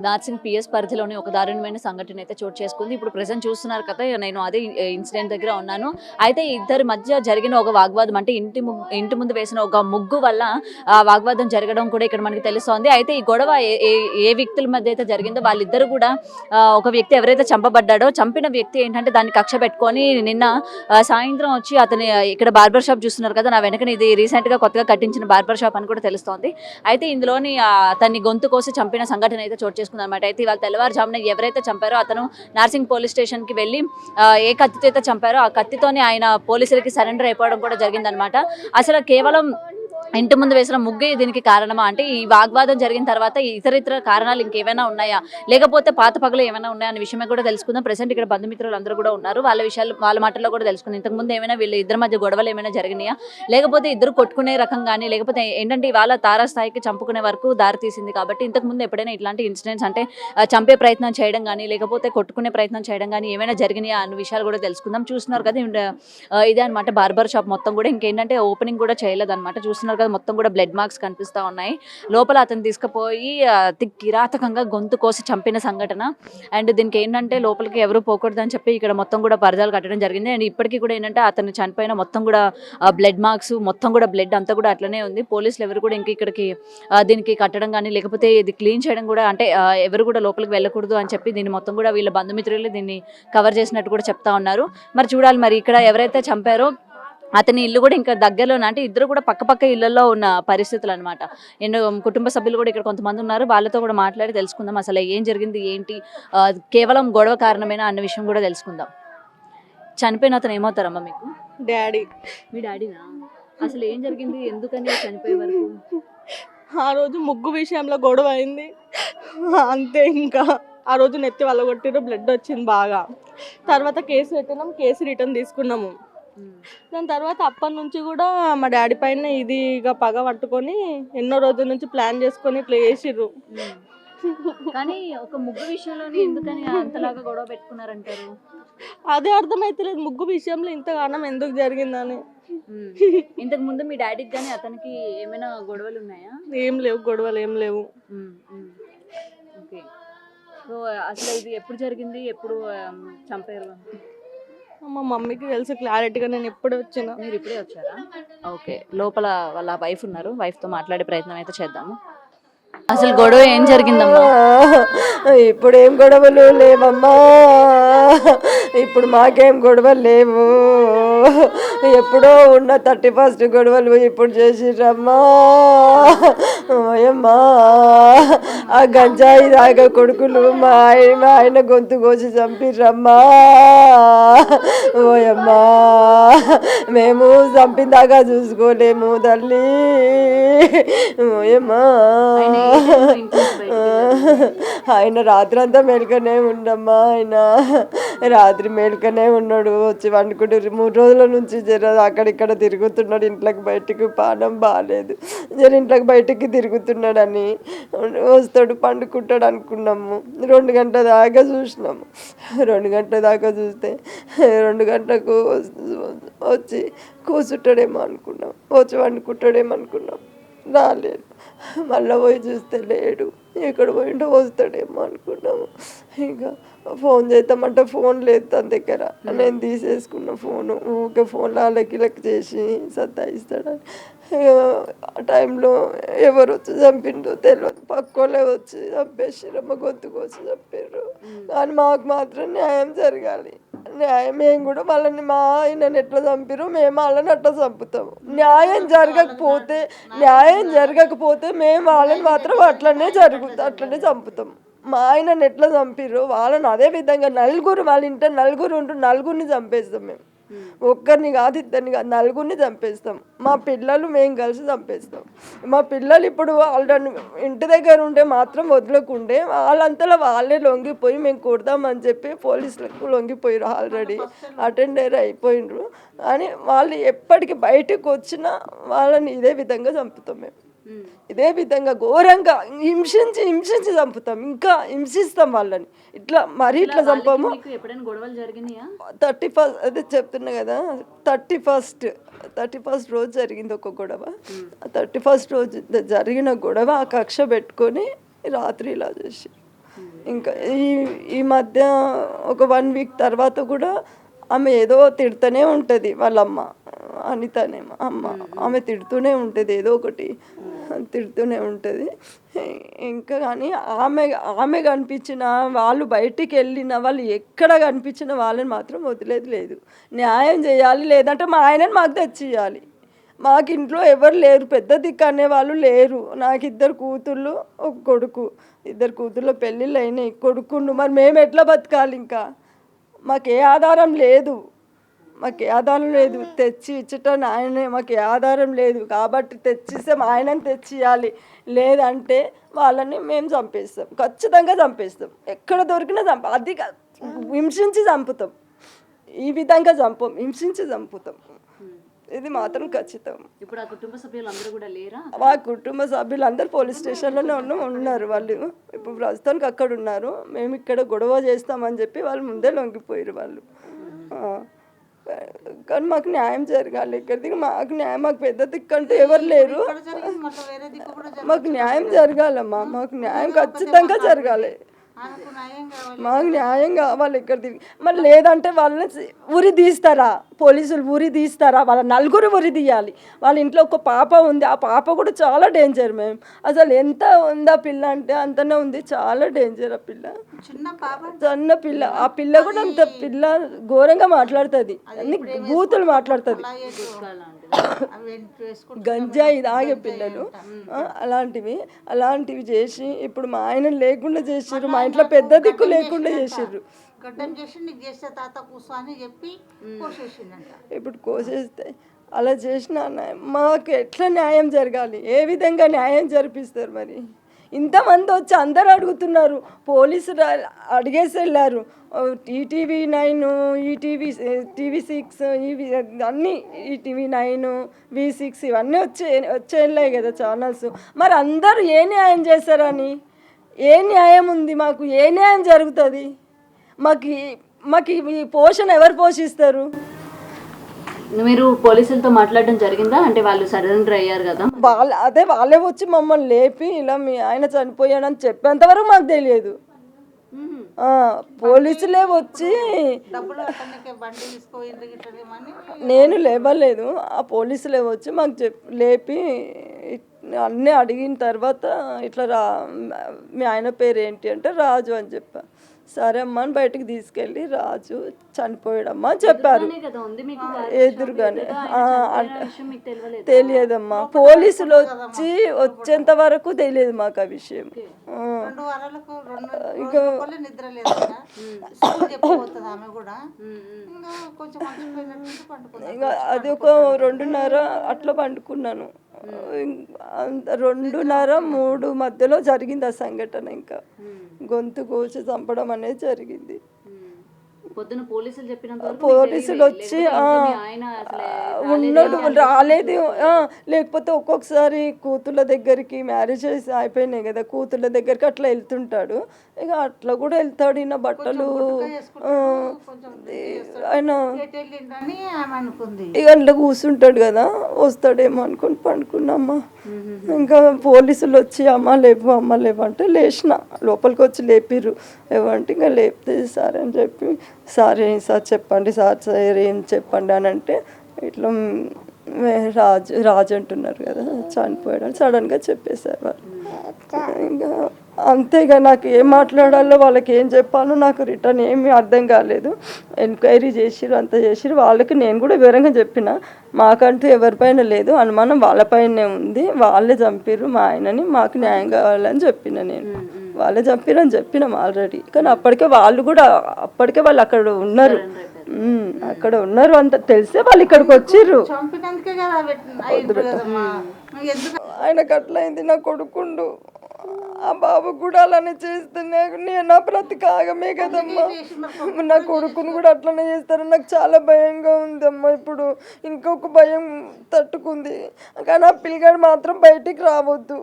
Narsingi PS పరిధిలోని ఒక దారుణమైన సంఘటన అయితే చోటు చేసుకుంది. ఇప్పుడు ప్రెజెంట్ చూస్తున్నారు కదా, నేను అదే ఇన్సిడెంట్ దగ్గర ఉన్నాను. అయితే ఇద్దరి మధ్య జరిగిన ఒక వాగ్వాదం, అంటే ఇంటి ముందు వేసిన ఒక ముగ్గు వల్ల వాగ్వాదం జరగడం కూడా ఇక్కడ మనకి తెలుస్తోంది. అయితే ఈ గొడవ ఏ వ్యక్తుల మధ్య అయితే జరిగిందో వాళ్ళిద్దరు కూడా ఒక వ్యక్తి ఎవరైతే చంపబడ్డాడో, చంపిన వ్యక్తి ఏంటంటే దాన్ని కక్ష పెట్టుకొని నిన్న సాయంత్రం వచ్చి అతని ఇక్కడ బార్బర్ షాప్ చూస్తున్నారు కదా, నా వెనకన ఇది రీసెంట్ గా కొత్తగా కట్టించిన బార్బర్ షాప్ అని కూడా తెలుస్తోంది. అయితే ఇందులోని అతన్ని గొంతు కోసి చంపిన సంఘటన అయితే చోటు చేసుకుంది అనమాట. అయితే ఇవాళ తెల్లవారుజామున ఎవరైతే చంపారో అతను నార్సింగ్ పోలీస్ స్టేషన్ కి వెళ్ళి ఏ కత్తితో అయితే చంపారో ఆ కత్తితోనే ఆయన పోలీసులకి సరెండర్ అయిపోవడం కూడా జరిగిందనమాట. అసలు కేవలం ఇంటి ముందు వేసిన ముగ్గే దీనికి కారణమా, అంటే ఈ వాగ్వాదం జరిగిన తర్వాత ఇతర కారణాలు ఇంకేమైనా ఉన్నాయా, లేకపోతే పాత పగలు ఏమైనా ఉన్నాయా అనే విషయమే కూడా తెలుసుకుందాం. ప్రెసెంట్ ఇక్కడ బంధుమిత్రులు అందరూ కూడా ఉన్నారు, వాళ్ళ విషయాలు వాళ్ళ మాటల్లో కూడా తెలుసుకుందాం. ఇంతకుముందు ఏమైనా వీళ్ళు ఇద్దరి మధ్య గొడవలు ఏమైనా జరిగినాయా, లేకపోతే ఇద్దరు కొట్టుకునే రకం కానీ, లేకపోతే ఏంటంటే ఇవాళ తారాస్థాయికి చంపుకునే వరకు దారి తీసింది కాబట్టి ఇంతకుముందు ఎప్పుడైనా ఇట్లాంటి ఇన్సిడెంట్స్ అంటే చంపే ప్రయత్నం చేయడం కానీ, లేకపోతే కొట్టుకునే ప్రయత్నం చేయడం కానీ ఏమైనా జరిగినాయా అనే విషయాలు కూడా తెలుసుకుందాం. చూస్తున్నారు కదా ఇదే అనమాట బార్బర్ షాప్ మొత్తం కూడా. ఇంకేంటంటే ఓపెనింగ్ కూడా చేయలేదన్నమాట. చూస్తున్నారు కదా, మొత్తం కూడా బ్లడ్ మార్క్స్ కనిపిస్తూ ఉన్నాయి. లోపల అతను తీసుకుపోయి అతి కిరాతకంగా గొంతు కోసి చంపిన సంఘటన. అండ్ దీనికి ఏంటంటే లోపలికి ఎవరు పోకూడదని చెప్పి ఇక్కడ మొత్తం కూడా పరదాలు కట్టడం జరిగింది. అండ్ ఇప్పటికీ కూడా ఏంటంటే అతను చనిపోయిన మొత్తం కూడా బ్లడ్ మార్క్స్, మొత్తం కూడా బ్లడ్ అంతా కూడా అట్లనే ఉంది. పోలీసులు ఎవరు కూడా ఇక్కడికి దీనికి కట్టడం కానీ, లేకపోతే ఇది క్లీన్ చేయడం కూడా, అంటే ఎవరు కూడా లోపలికి వెళ్ళకూడదు అని చెప్పి దీన్ని మొత్తం కూడా వీళ్ళ బంధుమిత్రులు దీన్ని కవర్ చేసినట్టు కూడా చెప్తా ఉన్నారు. మరి చూడాలి, మరి ఇక్కడ ఎవరైతే చంపారో అతని ఇల్లు కూడా ఇంకా దగ్గరలోనే, అంటే ఇద్దరు కూడా పక్క ఇళ్లలో ఉన్న పరిస్థితులు అనమాట. అండ్ కుటుంబ సభ్యులు కూడా ఇక్కడ కొంతమంది ఉన్నారు, వాళ్ళతో కూడా మాట్లాడి తెలుసుకుందాం అసలు ఏం జరిగింది ఏంటి, కేవలం గొడవ కారణమేనా అన్న విషయం కూడా తెలుసుకుందాం. చనిపోయిన అతను ఏమవుతారమ్మా మీకు? డాడీ. మీ డాడీనా? అసలు ఏం జరిగింది, ఎందుకని చనిపోయే వరకు? ఆ రోజు ముగ్గు విషయంలో గొడవ అయింది అంతే. ఇంకా ఆ రోజు నెత్తి వల్లగొట్టిరు, బ్లడ్ వచ్చింది బాగా. తర్వాత కేసు పెట్టినాం, కేసు రిటర్న్ తీసుకున్నాము. దాని తర్వాత అప్పటి నుంచి కూడా మా డాడీ పైన ఇది ఇక పగ పట్టుకొని ఎన్నో రోజుల నుంచి ప్లాన్ చేసుకొని ఇట్లా చేసిర్రు. కానీ ఒక ముగ్గు విషయంలోనే ఎందుకని అంతలాగా గొడవ పెట్టుకున్నారంటారు? అదే అర్థమైతలేదు, ముగ్గు విషయంలో ఇంతగానం ఎందుకు జరిగిందని. ఇంతకు ముందు మీ డాడీకి కానీ అతనికి ఏమైనా గొడవలు ఉన్నాయా? ఏం లేవు, గొడవలు ఏం లేవు. ఓకే. సో అసలు ఇది ఎప్పుడు జరిగింది, ఎప్పుడు చంపారు? మా మమ్మీకి తెలుసు క్లారిటీగా, నేను ఎప్పుడు వచ్చినా. మీరు ఇప్పుడే వచ్చారా? ఓకే. లోపల వాళ్ళ వైఫ్ ఉన్నారు, వైఫ్తో మాట్లాడే ప్రయత్నం అయితే చేద్దాము. అసలు గొడవ ఏం జరిగిందమ్మా? ఇప్పుడు ఏం గొడవలు లేవమ్మా, ఇప్పుడు మాకేం గొడవలు లేవు. ఎప్పుడో ఉన్న 31st గొడవలు ఇప్పుడు చేసిరమ్మా. ఏమ్మా, ఆ గంజాయి దాకా కొడుకులు మా ఆయన గొంతు కోసి చంపిర్రమ్మా. ఓయమ్మా, మేము చంపిందాకా చూసుకోలేము తల్లి. ఓయమ్మా, ఆయన రాత్రి అంతా మేల్కనే ఉండమ్మా. ఆయన రాత్రి మేల్కనే ఉన్నాడు, వచ్చి వండుకుంటూ 3 రోజుల నుంచి జర అక్కడిక్కడ తిరుగుతున్నాడు. ఇంట్లోకి బయటికి పానం బాగాలేదు, జర ఇంట్లోకి బయటికి తిరుగుతున్నాడని వస్తాడు, పండుకుంటాడు అనుకున్నాము. 2 గంటల దాకా చూసినాము. 2 గంటల దాకా చూస్తే 2 గంటలకు వచ్చి కూర్చుంటాడేమో అనుకున్నాం, వచ్చి వండుకుంటాడేమో అనుకున్నాం. రాలేదు. మళ్ళీ పోయి చూస్తే లేడు. ఎక్కడ పోయిండో వస్తాడేమో అనుకున్నాము. ఇంకా ఫోన్ చేద్దామంటే ఫోన్ లేదు తన దగ్గర. నేను తీసేసుకున్న ఫోను. ఊరికే ఫోన్లో వాళ్ళకి చేసి సతాయిస్తాడని. ఆ టైంలో ఎవరు వచ్చి చంపిండో తెలియదు, పక్కోలే వచ్చి చంపేసిరమ్మ, గొంతు కోసి చంపారు. కానీ మాకు మాత్రం న్యాయం జరగాలి. న్యాయం మేము కూడా వాళ్ళని, మా ఆయనని ఎట్లా చంపారో మేము వాళ్ళని అట్లా చంపుతాము. న్యాయం జరగకపోతే మేము వాళ్ళని మాత్రం అట్లనే అట్లనే చంపుతాం. మా ఆయనని ఎట్లా చంపారో వాళ్ళని అదే విధంగా నలుగురు, వాళ్ళ ఇంట్లో నలుగురు ఉంటూ నలుగురిని చంపేస్తాం మేము. ఒక్కరిని కాదు, ఇద్దరిని కాదు, నలుగురిని చంపేస్తాం. మా పిల్లలు మేము కలిసి చంపేస్తాం. మా పిల్లలు ఇప్పుడు వాళ్ళని ఇంటి దగ్గర ఉంటే మాత్రం వదలకుండే వాళ్ళంతలో వాళ్ళే లొంగిపోయి మేము కొడదామని చెప్పి పోలీసులకు లొంగిపోయారు. Already attender అయిపోయినరు. అని వాళ్ళు ఎప్పటికి బయటకు వచ్చినా వాళ్ళని ఇదే విధంగా చంపుతాం మేము. ఇదే విధంగా ఘోరంగా హింసించి చంపుతాం, ఇంకా హింసిస్తాం వాళ్ళని. ఇట్లా మరీ ఇట్లా చంపాము. 31 అదే చెప్తున్నా కదా, 31st రోజు జరిగింది ఒక గొడవ. 31st రోజు జరిగిన గొడవ ఆ కక్ష పెట్టుకొని రాత్రి ఇలా చేసి ఇంకా ఈ మధ్య ఒక 1 వీక్ తర్వాత కూడా ఆమె ఏదో తిడుతూనే ఉంటుంది వాళ్ళమ్మ, అనితనేమో అమ్మ, ఆమె తిడుతూనే ఉంటుంది ఏదో ఒకటి తిడుతూనే ఉంటుంది. ఇంకా కానీ ఆమె కనిపించిన వాళ్ళు, బయటికి వెళ్ళిన వాళ్ళు, ఎక్కడ కనిపించిన వాళ్ళని మాత్రం వదిలేదు లేదు. న్యాయం చేయాలి, లేదంటే మా ఆయనని మాకు తెచ్చియాలి. మాకు ఇంట్లో ఎవరు లేరు, పెద్ద దిక్కు అనేవాళ్ళు లేరు. నాకు 2 కూతుళ్ళు, 1 కొడుకు. 2 కూతుళ్ళ పెళ్ళిళ్ళు అయినాయి, కొడుకుండు. మరి మేము ఎట్లా బతకాలి? ఇంకా మాకు ఏ ఆధారం లేదు, తెచ్చి ఇచ్చటం ఆయనే, మాకు ఏ ఆధారం లేదు. కాబట్టి తెచ్చిస్తే మా ఆయనని తెచ్చియాలి, లేదంటే వాళ్ళని మేము చంపేస్తాం, ఖచ్చితంగా చంపేస్తాం. ఎక్కడ దొరికినా అది హింసించి చంపుతాం. ఈ విధంగా హింసించి చంపుతాం. ఇది మాత్రం ఖచ్చితం. ఇప్పుడు ఆ కుటుంబ సభ్యులందరూ కూడా లేరా? మా కుటుంబ సభ్యులందరూ పోలీస్ స్టేషన్లోనే ఉన్నారు. వాళ్ళు ఇప్పుడు ప్రస్తుతానికి అక్కడ ఉన్నారు. మేము ఇక్కడ గొడవ చేస్తామని చెప్పి వాళ్ళు ముందే లొంగిపోయారు వాళ్ళు. కానీ మాకు న్యాయం జరగాలి. ఇక్కడికి మాకు న్యాయం, మాకు పెద్ద దిక్కంటూ ఎవరు లేరు. మాకు న్యాయం జరగాలమ్మా, మాకు న్యాయం ఖచ్చితంగా జరగాలి. మాకు న్యాయం కావాలి. ఇక్కడ మరి లేదంటే వాళ్ళని ఉరి తీస్తారా, పోలీసులు ఉరి తీస్తారా? వాళ్ళ 4 ఉరి తీయాలి. వాళ్ళ ఇంట్లో ఒక పాప ఉంది, ఆ పాప కూడా చాలా డేంజర్. మేము అసలు ఎంత ఉందా పిల్ల అంటే అంతనే ఉంది, చాలా డేంజర్. ఆ పిల్ల చిన్న పిల్ల, ఆ పిల్ల కూడా అంత పిల్ల ఘోరంగా మాట్లాడుతుంది, అన్ని బూతులు మాట్లాడుతుంది, గంజాయి తాగే పిల్లలు. అలాంటివి చేసి ఇప్పుడు మా ఆయన లేకుండా చేసిర్రు, మా ఇంట్లో పెద్ద దిక్కు లేకుండా చేసిర్రు. ఇప్పుడు కోసేస్తే అలా చేసిన మాకు ఎట్లా న్యాయం జరగాలి? ఏ విధంగా న్యాయం జరిపిస్తారు? మరి ఇంతమంది వచ్చి అందరు అడుగుతున్నారు, పోలీసులు అడిగేసి వెళ్ళారు. ఈటీవీ 9, TV6, ఇవి అన్నీ, ఈటీవీ 9, V6 ఇవన్నీ వచ్చేళ్ళాయి కదా ఛానల్స్. మరి అందరూ ఏ న్యాయం చేస్తారని? ఏ న్యాయం ఉంది మాకు? ఏ న్యాయం జరుగుతుంది మాకు? ఈ పోషణ ఎవరు పోషిస్తారు? మీరు పోలీసులతో మాట్లాడడం జరిగిందా? అంటే వాళ్ళు సరెండర్ అయ్యారు కదా, వాళ్ళే వచ్చి మమ్మల్ని లేపి ఇలా మీ ఆయన చనిపోయాడని చెప్పేంతవరకు మాకు తెలియదు. పోలీసులే వచ్చి, నేను లేవలేదు, ఆ పోలీసులే వచ్చి మాకు లేపి అన్నీ అడిగిన తర్వాత ఇట్లా మీ ఆయన పేరు ఏంటి అంటే రాజు అని చెప్పా. సరే అమ్మ అని బయటకు తీసుకెళ్ళి రాజు చనిపోయాడమ్మా అని చెప్పారు. ఎదురుగానే తెలియదమ్మా, పోలీసులు వచ్చేంత వరకు తెలియదు మాకు ఆ విషయం. ఇంకా అది ఒక 2:30 అట్లా పండుకున్నాను. 2:30, 3 మధ్యలో జరిగింది ఆ సంఘటన. ఇంకా గొంతు కోసి చంపడం అనేది జరిగింది. పోలీసులు వచ్చి ఉన్నాడు, రాలేదు. లేకపోతే ఒక్కొక్కసారి కూతుళ్ళ దగ్గరికి, మ్యారేజెస్ అయిపోయినాయి కదా, కూతుళ్ళ దగ్గరికి అట్లా వెళ్తుంటాడు. ఇక అట్లా కూడా వెళ్తాడు. ఈయన బట్టలు ఆయన ఇక అట్లా కూర్చుంటాడు కదా, వస్తాడేమో అనుకుని పండుకున్నామ్మా. ఇంకా పోలీసులు వచ్చి అమ్మ లేవు అంటే లేచిన, లోపలికి వచ్చి లేపిర్రు. ఏమంటే ఇంకా లేపితే సరే అని చెప్పి, సరే సార్ చెప్పండి సార్ ఏం చెప్పండి అని అంటే, ఇట్లా రాజు అంటున్నారు కదా చనిపోయాడు అని సడన్గా చెప్పేశారు వాళ్ళు. ఇంకా అంతేగా, నాకు ఏం మాట్లాడాలో వాళ్ళకి ఏం చెప్పాలో నాకు రిటర్న్ ఏమీ అర్థం కాలేదు. ఎంక్వైరీ చేసిరు, అంత చేసిరు. వాళ్ళకి నేను కూడా వివరంగా చెప్పిన, మాకంటూ ఎవరిపైన లేదు, అనుమానం వాళ్ళపైనే ఉంది, వాళ్ళే చంపిర్రు మా ఆయనని, మాకు న్యాయం కావాలని చెప్పిన. నేను వాళ్ళే చంపిరని చెప్పినాం ఆల్రెడీ. కానీ అప్పటికే వాళ్ళు అక్కడ ఉన్నారు, అంత తెలిసే వాళ్ళు ఇక్కడికి వచ్చిర్రు. ఆయనకు అట్లయింది, నా కొడుకుండు, ఆ బాబు కూడా అలానే చేస్తున్నా. నేను నా బ్రతికాగమే కదమ్మా, నా కొడుకుని కూడా అట్లనే చేస్తారు. నాకు చాలా భయంగా ఉందమ్మా. ఇప్పుడు ఇంకొక భయం తట్టుకుంది, కానీ ఆ పిల్లగాడు మాత్రం బయటికి రావద్దు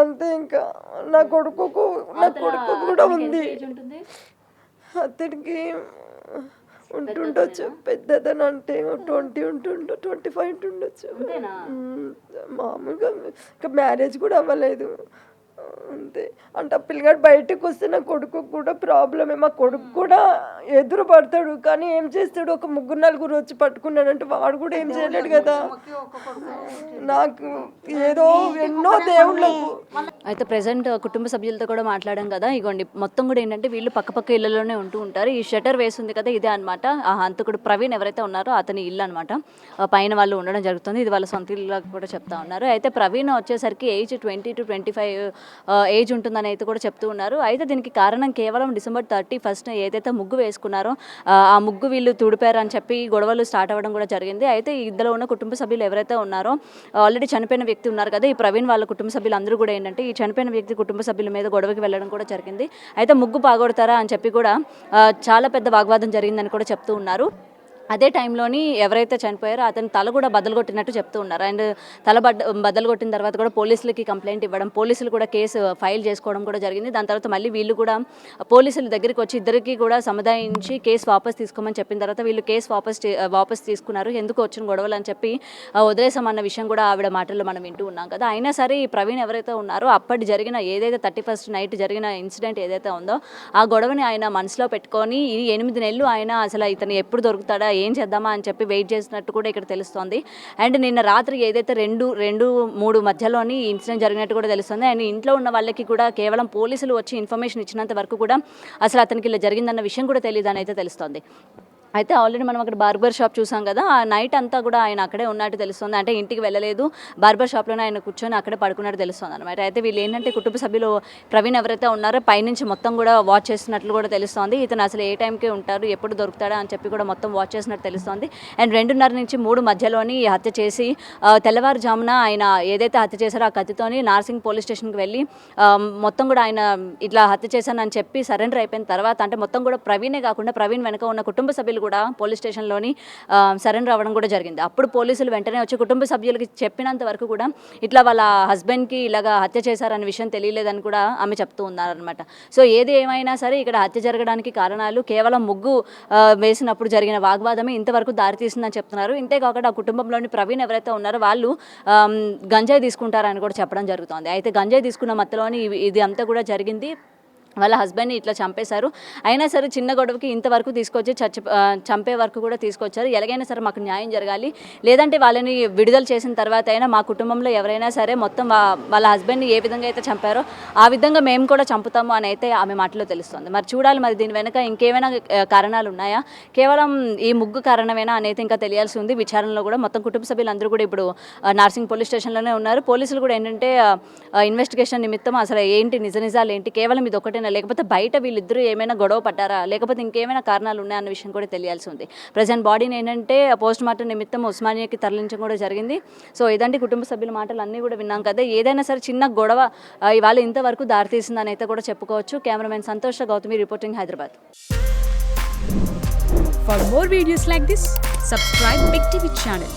అంతే. ఇంకా నా కొడుకు కూడా ఉంది, అతడికి ఉంటుండొచ్చు, పెద్దదని అంటే 20 ఉంటుండో, 25 ఉంటుండొచ్చు. మామూలుగా ఇంకా మ్యారేజ్ కూడా అవ్వలేదు. అంతే అంటే ఆ పిల్లగాడు బయటకు వస్తే నా కొడుకు కూడా ప్రాబ్లమే. మా కొడుకు కూడా ఎదురు పడతాడు, కానీ ఏం చేస్తాడు, ఒక 3-4 వచ్చి పట్టుకున్నాడంటే వాడు కూడా ఏం చేయలేడు కదా. నాకు ఏదో ఎన్నో దేవుళ్ళకు. అయితే ప్రెసెంట్ కుటుంబ సభ్యులతో కూడా మాట్లాడాం కదా, ఇగోండి మొత్తం కూడా ఏంటంటే వీళ్ళు పక్క ఇళ్లలోనే ఉంటూ ఉంటారు. ఈ షటర్ వేసింది కదా, ఇదే అనమాట ఆ హంతకుడు ప్రవీణ్ ఎవరైతే ఉన్నారో అతని ఇల్లు అనమాట. పైన వాళ్ళు ఉండడం జరుగుతుంది, ఇది వాళ్ళ సొంత ఇల్లు కూడా చెప్తా ఉన్నారు. అయితే ప్రవీణ్ వచ్చేసరికి ఏజ్ 20 to 25 ఏజ్ ఉంటుందని అయితే కూడా చెప్తూ ఉన్నారు. అయితే దీనికి కారణం కేవలం December 31st ఏదైతే ముగ్గు వేసుకున్నారో ఆ ముగ్గు వీళ్ళు తుడిపారు అని చెప్పి గొడవలు స్టార్ట్ అవ్వడం కూడా జరిగింది. అయితే ఇందులో ఉన్న కుటుంబ సభ్యులు ఎవరైతే ఉన్నారో ఆల్రెడీ చనిపోయిన వ్యక్తి ఉన్నారు కదా, ఈ ప్రవీణ్ వాళ్ళ కుటుంబ సభ్యులు అందరూ కూడా ఏంటంటే ఈ చనిపోయిన వ్యక్తి కుటుంబ సభ్యుల మీద గొడవకి వెళ్ళడం కూడా జరిగింది. అయితే ముగ్గు పాగొడతారా అని చెప్పి కూడా చాలా పెద్ద వాగ్వాదం జరిగిందని కూడా చెప్తూ ఉన్నారు. అదే టైంలోని ఎవరైతే చనిపోయారో అతని తల కూడా బద్దలు కొట్టినట్టు చెప్తూ ఉన్నారు. అండ్ తల బద్దలు కొట్టిన తర్వాత కూడా పోలీసులకి కంప్లైంట్ ఇవ్వడం, పోలీసులు కూడా కేసు ఫైల్ చేసుకోవడం కూడా జరిగింది. దాని తర్వాత మళ్ళీ వీళ్ళు కూడా పోలీసుల దగ్గరికి వచ్చి ఇద్దరికి కూడా సముదాయించి కేసు వాపస్ తీసుకోమని చెప్పిన తర్వాత వీళ్ళు కేసు వాపస్ తీసుకున్నారు. ఎందుకు వచ్చిన గొడవలు అని చెప్పి వదిలేసామన్న విషయం కూడా ఆవిడ మాటల్లో మనం వింటూ ఉన్నాం కదా. అయినా సరే ఈ ప్రవీణ్ ఎవరైతే ఉన్నారో అప్పటి జరిగిన ఏదైతే 31st నైట్ జరిగిన ఇన్సిడెంట్ ఏదైతే ఉందో ఆ గొడవని ఆయన మనసులో పెట్టుకొని ఈ 8 నెలలు ఆయన అసలు ఇతను ఎప్పుడు దొరుకుతాడా, ఏం చేద్దామా అని చెప్పి వెయిట్ చేసినట్టు కూడా ఇక్కడ తెలుస్తోంది. అండ్ నిన్న రాత్రి ఏదైతే 2-3 మధ్యలోని ఇన్సిడెంట్ జరిగినట్టు కూడా తెలుస్తుంది. అండ్ ఇంట్లో ఉన్న వాళ్ళకి కూడా కేవలం పోలీసులు వచ్చి ఇన్ఫర్మేషన్ ఇచ్చినంత వరకు కూడా అసలు అతనికి ఇలా జరిగిందన్న విషయం కూడా తెలియదు అని అయితే తెలుస్తోంది. అయితే ఆల్రెడీ మనం అక్కడ బార్బర్ షాప్ చూసాం కదా, ఆ నైట్ అంతా కూడా ఆయన అక్కడే ఉన్నట్టు తెలుస్తుంది. అంటే ఇంటికి వెళ్ళలేదు, బార్బర్ షాప్లోనే ఆయన కూర్చొని అక్కడే పడుకున్నట్టు తెలుస్తుంది అనమాట. అయితే వీళ్ళు ఏంటంటే కుటుంబ సభ్యులు ప్రవీణ్ ఎవరైతే ఉన్నారో పైనుంచి మొత్తం కూడా వాచ్ చేస్తున్నట్లు కూడా తెలుస్తోంది. ఇతను అసలు ఏ టైంకి ఉంటారు, ఎప్పుడు దొరుకుతాడా అని చెప్పి కూడా మొత్తం వాచ్ చేసినట్టు తెలుస్తోంది. అండ్ 2:30 నుంచి 3 మధ్యలోని హత్య చేసి తెల్లవారుజామున ఆయన ఏదైతే హత్య చేశారో ఆ కత్తితోని నార్సింగ్ పోలీస్ స్టేషన్కి వెళ్ళి మొత్తం కూడా ఆయన ఇట్లా హత్య చేశానని చెప్పి సరెండర్ అయిపోయిన తర్వాత, అంటే మొత్తం కూడా ప్రవీణే కాకుండా ప్రవీణ్ వెనక ఉన్న కుటుంబ సభ్యులు కూడా పోలీస్ స్టేషన్లోని సరెండర్ అవ్వడం కూడా జరిగింది. అప్పుడు పోలీసులు వెంటనే వచ్చి కుటుంబ సభ్యులకి చెప్పినంత వరకు కూడా ఇట్లా వాళ్ళ హస్బెండ్కి ఇలాగా హత్య చేశారనే విషయం తెలియలేదని కూడా ఆమె చెప్తూ ఉన్నారనమాట. సో ఏది ఏమైనా సరే ఇక్కడ హత్య జరగడానికి కారణాలు కేవలం ముగ్గు వేసినప్పుడు జరిగిన వాగ్వాదమే ఇంతవరకు దారితీసిందని చెప్తున్నారు. ఇంతేకాకుండా ఆ కుటుంబంలోని ప్రవీణ్ ఎవరైతే ఉన్నారో వాళ్ళు గంజాయి తీసుకుంటారని కూడా చెప్పడం జరుగుతుంది. అయితే గంజాయి తీసుకున్న మత్తులోని ఇది అంతా కూడా జరిగింది. వాళ్ళ హస్బెండ్ని ఇట్లా చంపేశారు. అయినా సరే చిన్న గొడవకి ఇంతవరకు తీసుకొచ్చి చంపే వరకు కూడా తీసుకొచ్చారు. ఎలాగైనా సరే మాకు న్యాయం జరగాలి, లేదంటే వాళ్ళని విడుదల చేసిన తర్వాత అయినా మా కుటుంబంలో ఎవరైనా సరే మొత్తం వాళ్ళ హస్బెండ్ని ఏ విధంగా అయితే చంపారో ఆ విధంగా మేము కూడా చంపుతాము అని అయితే ఆమె మాటలో తెలుస్తుంది. మరి చూడాలి, మరి దీని వెనక ఇంకేమైనా కారణాలు ఉన్నాయా, కేవలం ఈ ముగ్గు కారణమేనా అనేది ఇంకా తెలియాల్సి ఉంది. విచారణలో కూడా మొత్తం కుటుంబ సభ్యులందరూ కూడా ఇప్పుడు నార్సింగ్ పోలీస్ స్టేషన్లోనే ఉన్నారు. పోలీసులు కూడా ఏంటంటే ఇన్వెస్టిగేషన్ నిమిత్తం అసలు ఏంటి నిజాలు ఏంటి, కేవలం ఇది ఒకటే లేకపోతే బయట వీళ్ళిద్దరూ ఏమైనా గొడవ పడ్డారా, లేకపోతే ఇంకేమైనా కారణాలు ఉన్నాయన్న విషయం కూడా తెలియాల్సి ఉంది. ప్రజెంట్ బాడీని ఏంటంటే పోస్ట్ మార్టం నిమిత్తం ఉస్మానియాకి తరలించడం కూడా జరిగింది. సో ఇదంటే కుటుంబ సభ్యుల మాటలు అన్నీ కూడా విన్నాం కదా. ఏదైనా సరే చిన్న గొడవ ఇవాళ ఇంతవరకు దారితీసిందని అయితే కూడా చెప్పుకోవచ్చు. Cameraman Santosh Gautami reporting, Hyderabad. For more videos like this, subscribe Big TV channel.